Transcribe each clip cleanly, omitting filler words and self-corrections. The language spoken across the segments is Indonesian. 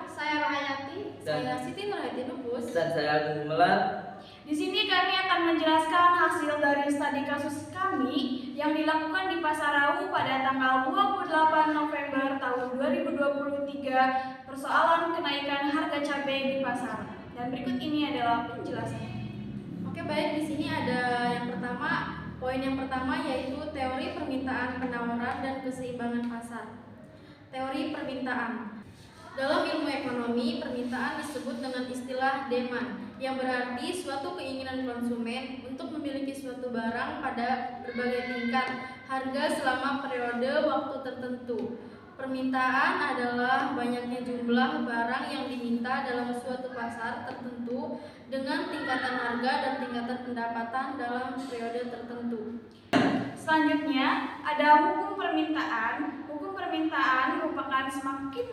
Saya Rahayati, saya Siti Nurhati Lubus, dan saya Agung Gumelar. Di sini kami akan menjelaskan hasil dari studi kasus kami yang dilakukan di Pasarau pada tanggal 28 November tahun 2023 persoalan kenaikan harga cabai di pasar. Dan berikut ini adalah penjelasannya. Oke, baik, di sini ada poin yang pertama yaitu teori permintaan, penawaran, dan keseimbangan pasar. Teori permintaan. Dalam ilmu ekonomi, permintaan disebut dengan istilah demand, yang berarti suatu keinginan konsumen untuk memiliki suatu barang pada berbagai tingkat harga selama periode waktu tertentu. Permintaan adalah banyaknya jumlah barang yang diminta dalam suatu pasar tertentu dengan tingkatan harga dan tingkatan pendapatan dalam periode tertentu. Selanjutnya ada hukum permintaan. Hukum permintaan merupakan semakin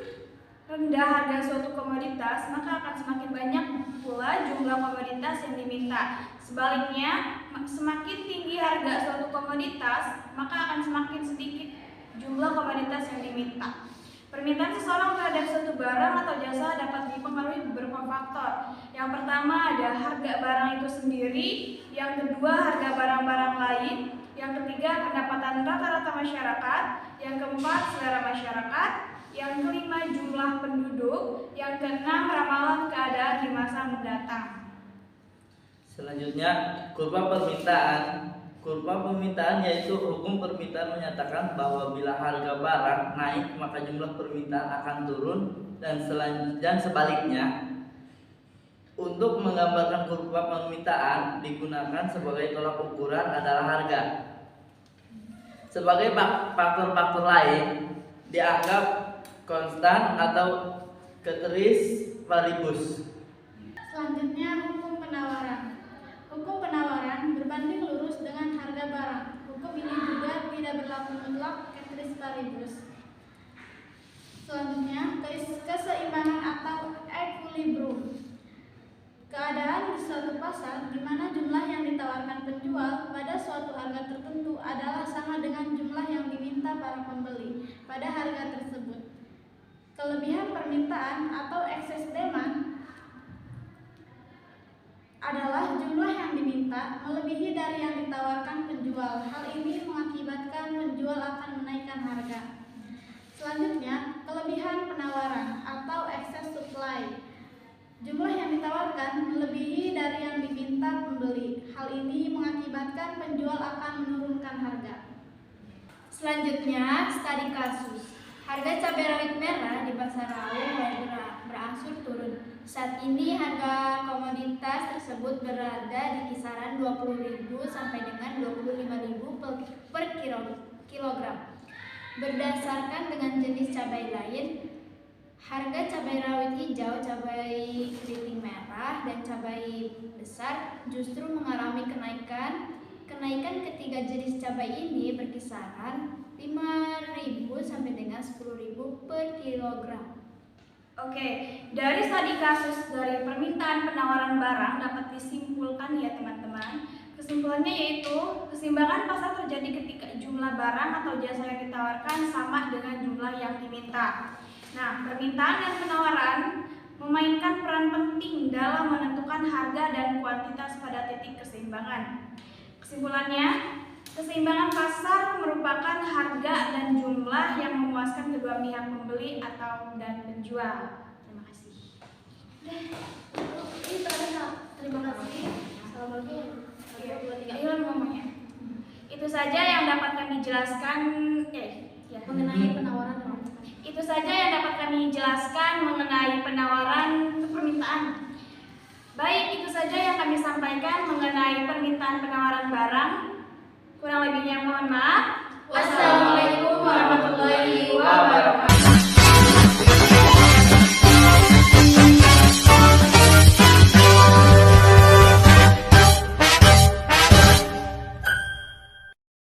rendah harga suatu komoditas, maka akan semakin banyak pula jumlah komoditas yang diminta. Sebaliknya, semakin tinggi harga suatu komoditas, maka akan semakin sedikit jumlah komoditas yang diminta. Permintaan seseorang terhadap suatu barang atau jasa dapat dipengaruhi beberapa faktor. Yang pertama ada harga barang itu sendiri, yang kedua harga barang-barang lain, yang ketiga pendapatan rata-rata masyarakat, yang keempat selera masyarakat, yang kelima jumlah penduduk, yang keenam ramalan keadaan di masa mendatang. Selanjutnya, kurva permintaan. Kurva permintaan yaitu hukum permintaan menyatakan bahwa bila harga barang naik maka jumlah permintaan akan turun dan sebaliknya. Untuk menggambarkan kurva permintaan digunakan sebagai tolak ukuran adalah harga. Sebagai faktor-faktor lain dianggap konstan atau ceteris paribus. Selanjutnya hukum penawaran. Hukum penawaran berbanding lurus dengan harga barang. Hukum ini juga tidak berlaku mutlak ceteris paribus. Selanjutnya keseimbangan atau equilibrium. Keadaan di suatu pasar di mana jumlah yang ditawarkan penjual pada suatu harga tertentu adalah sama dengan jumlah yang diminta para pembeli pada harga tersebut. Kelebihan permintaan atau excess demand adalah jumlah yang diminta melebihi dari yang ditawarkan penjual. Hal ini mengakibatkan penjual akan menaikkan harga. Selanjutnya, kelebihan penawaran atau excess supply. Jumlah yang ditawarkan melebihi dari yang diminta pembeli. Hal ini mengakibatkan penjual akan menurunkan harga. Selanjutnya, studi kasus. Harga cabai rawit merah di Pasarau mulai berangsur turun. Saat ini harga komoditas tersebut berada di kisaran 20.000 sampai dengan 25.000 per kilogram. Berdasarkan dengan jenis cabai lain, harga cabai rawit hijau, cabai keriting merah, dan cabai besar justru mengalami kenaikan. Kenaikan ketiga jenis cabai ini berkisaran 5.000 sampai dengan 10.000 per kilogram. Oke, dari studi kasus dari permintaan penawaran barang dapat disimpulkan ya teman-teman. Kesimpulannya yaitu keseimbangan pasar terjadi ketika jumlah barang atau jasa yang ditawarkan sama dengan jumlah yang diminta. Nah, permintaan dan penawaran memainkan peran penting dalam menentukan harga dan kuantitas pada titik keseimbangan. Kesimpulannya, keseimbangan pasar merupakan harga dan jumlah yang memuaskan kedua pihak pembeli dan penjual. Terima kasih. Terima kasih. Assalamualaikum. Ayo ngomongnya. Itu saja yang dapat kami jelaskan Mengenai penawaran. Itu saja yang dapat kami jelaskan mengenai penawaran permintaan. Baik, itu saja yang kami sampaikan mengenai permintaan penawaran barang. Kurang lebihnya mohon maaf. Wassalamualaikum warahmatullahi wabarakatuh.